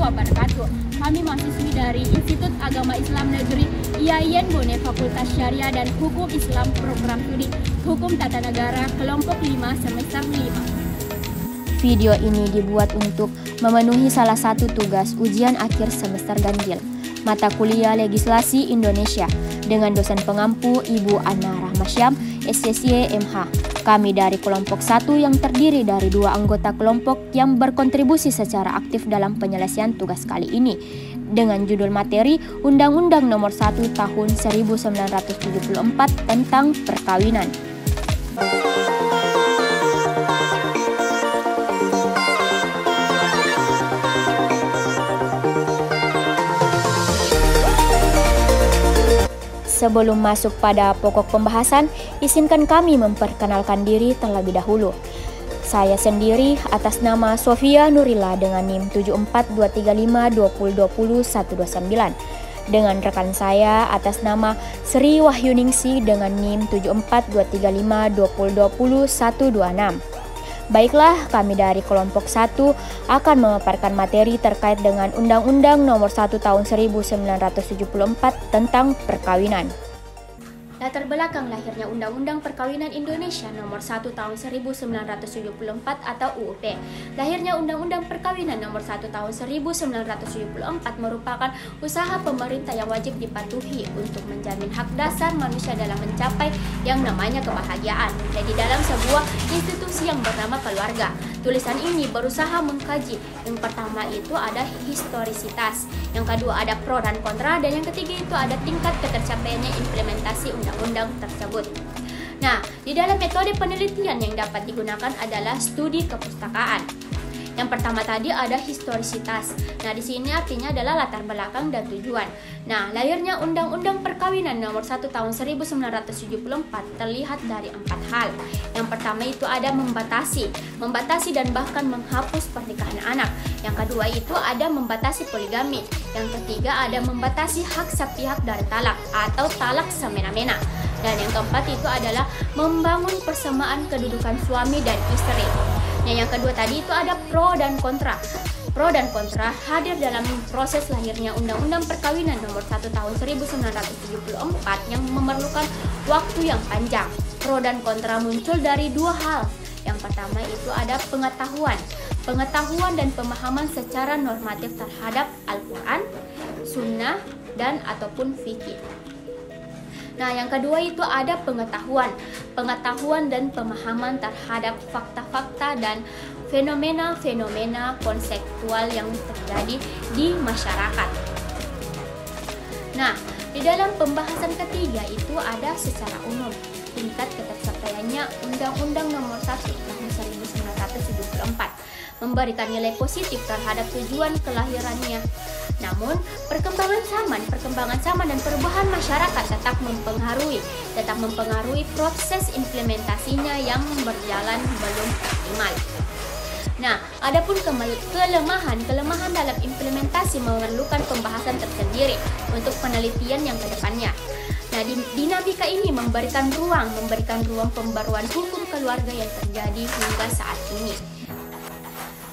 wabarakatuh. Kami mahasiswi dari Institut Agama Islam Negeri IAIN Bone Fakultas Syariah dan Hukum Islam Program Studi Hukum Tata Negara kelompok 5 semester 5. Video ini dibuat untuk memenuhi salah satu tugas ujian akhir semester ganjil mata kuliah Legislasi Indonesia dengan dosen pengampu Ibu Ana Rahmasyam, SSY MH. Kami dari kelompok 1 yang terdiri dari 2 anggota kelompok yang berkontribusi secara aktif dalam penyelesaian tugas kali ini dengan judul materi Undang-Undang Nomor 1 Tahun 1974 tentang Perkawinan. Sebelum masuk pada pokok pembahasan, izinkan kami memperkenalkan diri terlebih dahulu. Saya sendiri atas nama Sofia Nurila dengan NIM 742352020129. Dengan rekan saya atas nama Sri Wahyuningsi dengan NIM 742352020126. Baiklah, kami dari kelompok 1 akan memaparkan materi terkait dengan Undang-Undang Nomor 1 Tahun 1974 tentang Perkawinan. Latar belakang lahirnya Undang-Undang Perkawinan Indonesia Nomor 1 Tahun 1974 atau UUP. Lahirnya Undang-Undang Perkawinan Nomor 1 Tahun 1974 merupakan usaha pemerintah yang wajib dipatuhi untuk menjamin hak dasar manusia dalam mencapai yang namanya kebahagiaan menjadi dalam sebuah institusi yang bernama keluarga. Tulisan ini berusaha mengkaji. Yang pertama itu ada historisitas, yang kedua ada pro dan kontra, dan yang ketiga itu ada tingkat ketercapaiannya implementasi undang-undang tersebut. Nah, di dalam metode penelitian yang dapat digunakan adalah studi kepustakaan. Yang pertama tadi ada historisitas. Nah, di sini artinya adalah latar belakang dan tujuan. Nah, lahirnya Undang-Undang Perkawinan Nomor 1 Tahun 1974 terlihat dari 4 hal. Yang pertama itu ada membatasi dan bahkan menghapus pernikahan anak. Yang kedua itu ada membatasi poligami. Yang ketiga ada membatasi hak sepihak dari talak atau talak semena-mena. Dan yang keempat itu adalah membangun persamaan kedudukan suami dan istri. Nah, yang kedua tadi itu ada pro dan kontra. Pro dan kontra hadir dalam proses lahirnya Undang-Undang Perkawinan Nomor 1 Tahun 1974 yang memerlukan waktu yang panjang. Pro dan kontra muncul dari 2 hal. Yang pertama itu ada pengetahuan dan pemahaman secara normatif terhadap Al-Quran, Sunnah, dan ataupun fikih. Nah, yang kedua itu ada pengetahuan dan pemahaman terhadap fakta-fakta dan fenomena-fenomena konseptual yang terjadi di masyarakat. Nah, di dalam pembahasan ketiga itu ada secara umum tingkat ketercapaiannya Undang-Undang Nomor 1 Tahun 1974 memberikan nilai positif terhadap tujuan kelahirannya. Namun, perkembangan zaman dan perubahan masyarakat tetap mempengaruhi proses implementasinya yang berjalan belum optimal. Nah, adapun kelemahan dalam implementasi memerlukan pembahasan tersendiri untuk penelitian yang kedepannya. Nah, dinamika ini memberikan ruang pembaruan hukum keluarga yang terjadi hingga saat ini.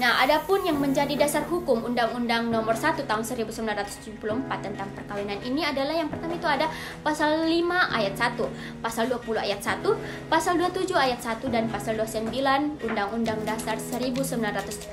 Nah, adapun yang menjadi dasar hukum Undang-Undang Nomor 1 Tahun 1974 tentang perkawinan ini adalah yang pertama itu ada Pasal 5 Ayat 1, Pasal 20 Ayat 1, Pasal 27 Ayat 1, dan Pasal 29 Undang-Undang Dasar 1945,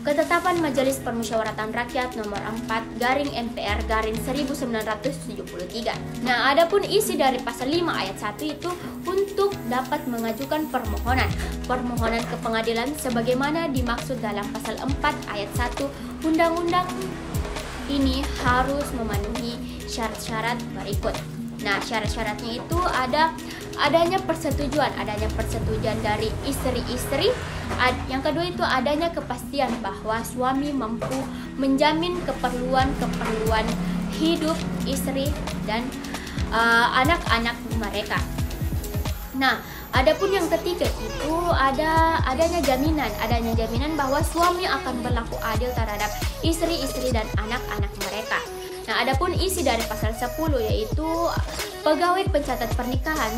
Ketetapan Majelis Permusyawaratan Rakyat Nomor 4/MPR/1973. Nah, adapun isi dari Pasal 5 Ayat 1 itu untuk dapat mengajukan permohonan ke pengadilan sebagaimana dimaksud dalam Pasal 4 Ayat 1 Undang-Undang ini harus memenuhi syarat-syarat berikut. Nah, syarat-syaratnya itu adanya persetujuan dari istri-istri. Yang kedua itu adanya kepastian bahwa suami mampu menjamin keperluan hidup istri dan anak-anak mereka. Nah, adapun yang ketiga itu adanya jaminan bahwa suami akan berlaku adil terhadap istri-istri dan anak-anak mereka. Nah, adapun isi dari pasal 10 yaitu pegawai pencatat pernikahan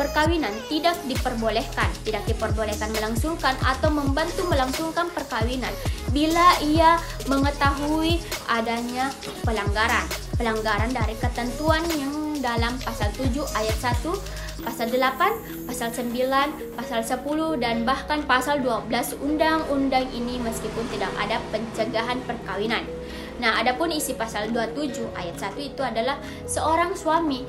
perkawinan tidak diperbolehkan melangsungkan atau membantu melangsungkan perkawinan bila ia mengetahui adanya pelanggaran dari ketentuan yang dalam pasal 7 ayat 1, pasal 8, pasal 9, pasal 10 dan bahkan pasal 12 undang-undang ini meskipun tidak ada pencegahan perkawinan. Nah, adapun isi pasal 27 ayat 1 itu adalah seorang suami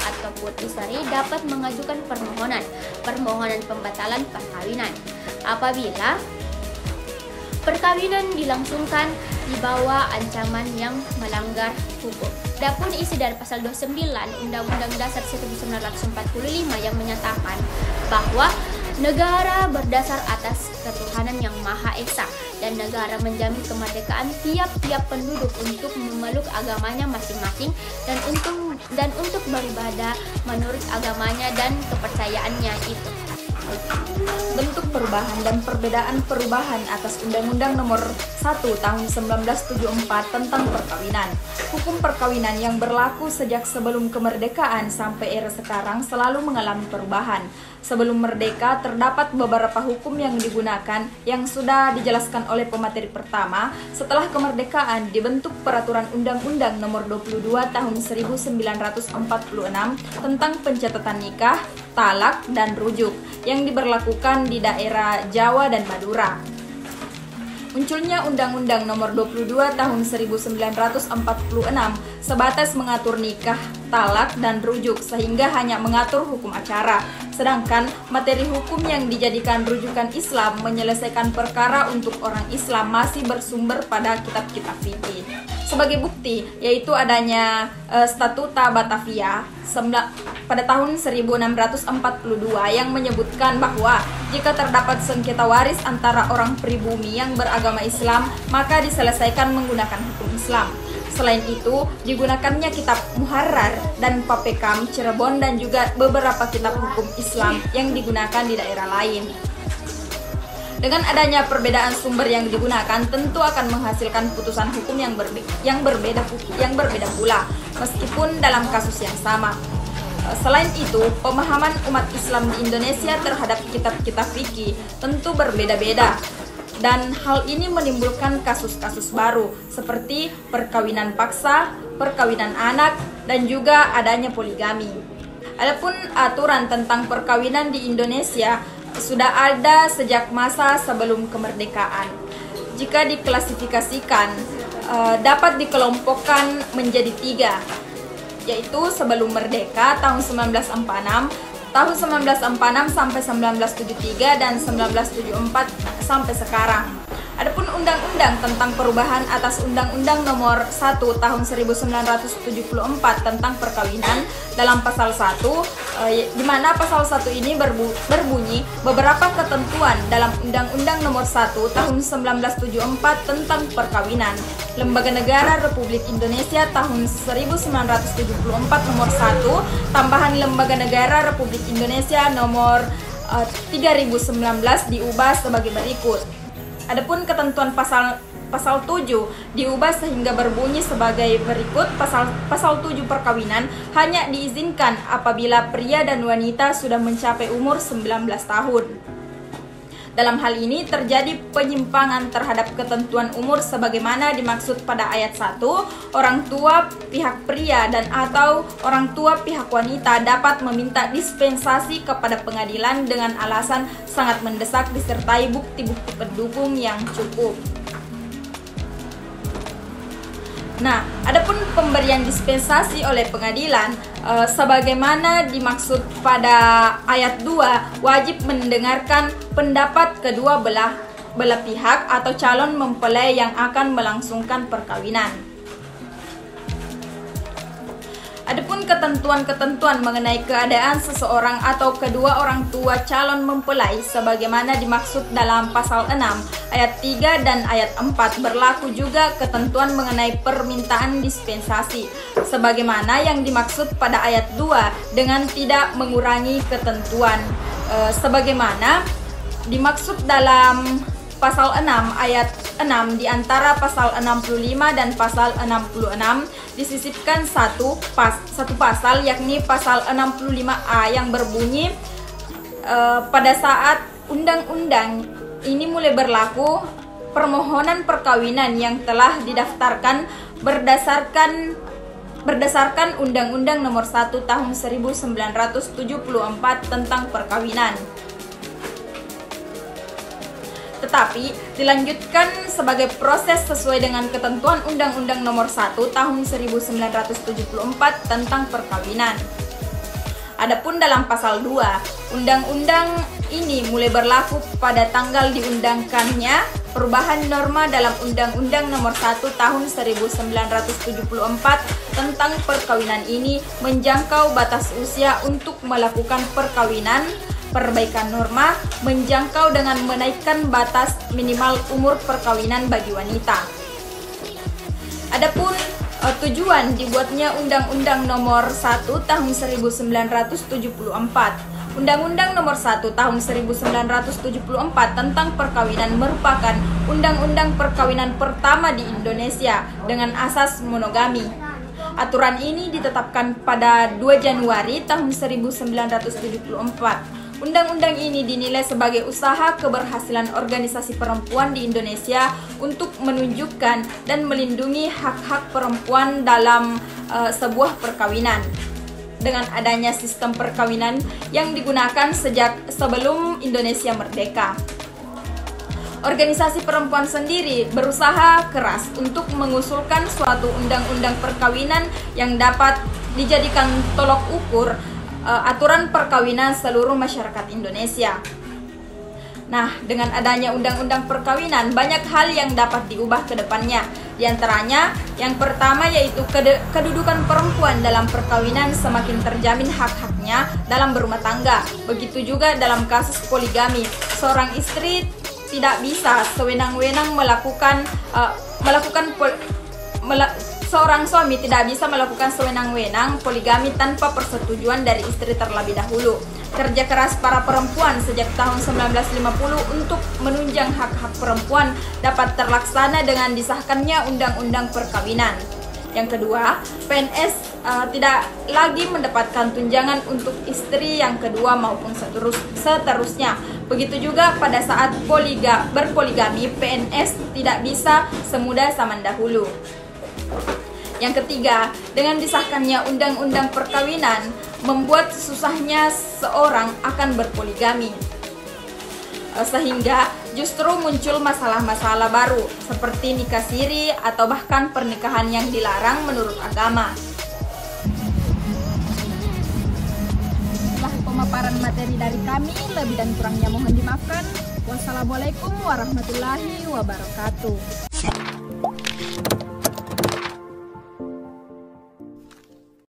ataupun istri dapat mengajukan permohonan pembatalan perkawinan apabila perkawinan dilangsungkan di bawah ancaman yang melanggar hukum. Adapun isi dari pasal 29 Undang-Undang Dasar 1945 yang menyatakan bahwa negara berdasar atas ketuhanan yang Maha Esa dan negara menjamin kemerdekaan tiap-tiap penduduk untuk memeluk agamanya masing-masing dan untuk beribadah menurut agamanya dan kepercayaannya itu. Bentuk perubahan dan perbedaan perubahan atas Undang-Undang Nomor 1 Tahun 1974 tentang perkawinan. Hukum perkawinan yang berlaku sejak sebelum kemerdekaan sampai era sekarang selalu mengalami perubahan. Sebelum merdeka terdapat beberapa hukum yang digunakan yang sudah dijelaskan oleh pemateri pertama. Setelah kemerdekaan dibentuk Peraturan Undang-Undang Nomor 22 Tahun 1946 tentang pencatatan nikah, talak, dan rujuk yang diberlakukan di daerah Jawa dan Madura. Munculnya Undang-Undang Nomor 22 Tahun 1946 sebatas mengatur nikah, talak, dan rujuk sehingga hanya mengatur hukum acara. Sedangkan materi hukum yang dijadikan rujukan Islam menyelesaikan perkara untuk orang Islam masih bersumber pada kitab-kitab fikih. Sebagai bukti yaitu adanya Statuta Batavia pada tahun 1642 yang menyebutkan bahwa jika terdapat sengketa waris antara orang pribumi yang beragama Islam, maka diselesaikan menggunakan hukum Islam. Selain itu, digunakannya kitab Muharrar dan Papekam Cirebon dan juga beberapa kitab hukum Islam yang digunakan di daerah lain. Dengan adanya perbedaan sumber yang digunakan, tentu akan menghasilkan putusan hukum yang berbeda pula, meskipun dalam kasus yang sama. Selain itu, pemahaman umat Islam di Indonesia terhadap kitab-kitab fikih tentu berbeda-beda. Dan hal ini menimbulkan kasus-kasus baru seperti perkawinan paksa, perkawinan anak, dan juga adanya poligami. Adapun aturan tentang perkawinan di Indonesia sudah ada sejak masa sebelum kemerdekaan. Jika diklasifikasikan, dapat dikelompokkan menjadi 3, yaitu sebelum merdeka tahun 1946, tahun 1946 sampai 1973 dan 1974 sampai sekarang. Adapun undang-undang tentang perubahan atas Undang-Undang Nomor 1 Tahun 1974 tentang perkawinan dalam pasal 1, di mana pasal 1 ini berbunyi beberapa ketentuan dalam Undang-Undang Nomor 1 Tahun 1974 tentang perkawinan. Lembaga Negara Republik Indonesia tahun 1974 Nomor 1, tambahan Lembaga Negara Republik Indonesia Nomor 3019 diubah sebagai berikut. Adapun ketentuan pasal 7 diubah sehingga berbunyi sebagai berikut. Pasal 7 perkawinan hanya diizinkan apabila pria dan wanita sudah mencapai umur 19 tahun. Dalam hal ini terjadi penyimpangan terhadap ketentuan umur sebagaimana dimaksud pada ayat 1, orang tua pihak pria dan atau orang tua pihak wanita dapat meminta dispensasi kepada pengadilan dengan alasan sangat mendesak disertai bukti-bukti pendukung yang cukup. Nah, adapun pemberian dispensasi oleh pengadilan sebagaimana dimaksud pada ayat 2 wajib mendengarkan pendapat kedua belah pihak atau calon mempelai yang akan melangsungkan perkawinan. Adapun ketentuan-ketentuan mengenai keadaan seseorang atau kedua orang tua calon mempelai sebagaimana dimaksud dalam pasal 6 ayat 3 dan ayat 4 berlaku juga ketentuan mengenai permintaan dispensasi sebagaimana yang dimaksud pada ayat 2 dengan tidak mengurangi ketentuan sebagaimana dimaksud dalam pasal 6 ayat 6 di antara pasal 65 dan pasal 66 disisipkan satu pasal, yakni pasal 65A yang berbunyi pada saat undang-undang ini mulai berlaku, permohonan perkawinan yang telah didaftarkan berdasarkan Undang-Undang Nomor 1 Tahun 1974 tentang perkawinan, tetapi dilanjutkan sebagai proses sesuai dengan ketentuan Undang-Undang Nomor 1 Tahun 1974 tentang perkawinan. Adapun dalam pasal 2, undang-undang ini mulai berlaku pada tanggal diundangkannya perubahan norma dalam Undang-Undang Nomor 1 Tahun 1974 tentang perkawinan ini menjangkau batas usia untuk melakukan perkawinan. Perbaikan norma menjangkau dengan menaikkan batas minimal umur perkawinan bagi wanita. Adapun tujuan dibuatnya Undang-Undang Nomor 1 Tahun 1974. Undang-Undang Nomor 1 Tahun 1974 tentang perkawinan merupakan undang-undang perkawinan pertama di Indonesia dengan asas monogami. Aturan ini ditetapkan pada 2 Januari tahun 1974. Undang-undang ini dinilai sebagai usaha keberhasilan organisasi perempuan di Indonesia untuk menunjukkan dan melindungi hak-hak perempuan dalam sebuah perkawinan. Dengan adanya sistem perkawinan yang digunakan sejak sebelum Indonesia merdeka, organisasi perempuan sendiri berusaha keras untuk mengusulkan suatu undang-undang perkawinan yang dapat dijadikan tolok ukur aturan perkawinan seluruh masyarakat Indonesia. Nah, dengan adanya undang-undang perkawinan, banyak hal yang dapat diubah ke depannya. Di antaranya, yang pertama yaitu kedudukan perempuan dalam perkawinan semakin terjamin hak-haknya dalam berumah tangga. Begitu juga dalam kasus poligami. Seorang istri tidak bisa sewenang-wenang seorang suami tidak bisa melakukan sewenang-wenang poligami tanpa persetujuan dari istri terlebih dahulu. Kerja keras para perempuan sejak tahun 1950 untuk menunjang hak-hak perempuan dapat terlaksana dengan disahkannya Undang-Undang Perkawinan. Yang kedua, PNS tidak lagi mendapatkan tunjangan untuk istri yang kedua maupun seterusnya. Begitu juga pada saat berpoligami, PNS tidak bisa semudah zaman dahulu. Yang ketiga, dengan disahkannya Undang-Undang Perkawinan membuat susahnya seorang akan berpoligami, sehingga justru muncul masalah-masalah baru seperti nikah siri atau bahkan pernikahan yang dilarang menurut agama. Setelah pemaparan materi dari kami, lebih dan kurangnya mohon dimaafkan. Wassalamualaikum warahmatullahi wabarakatuh.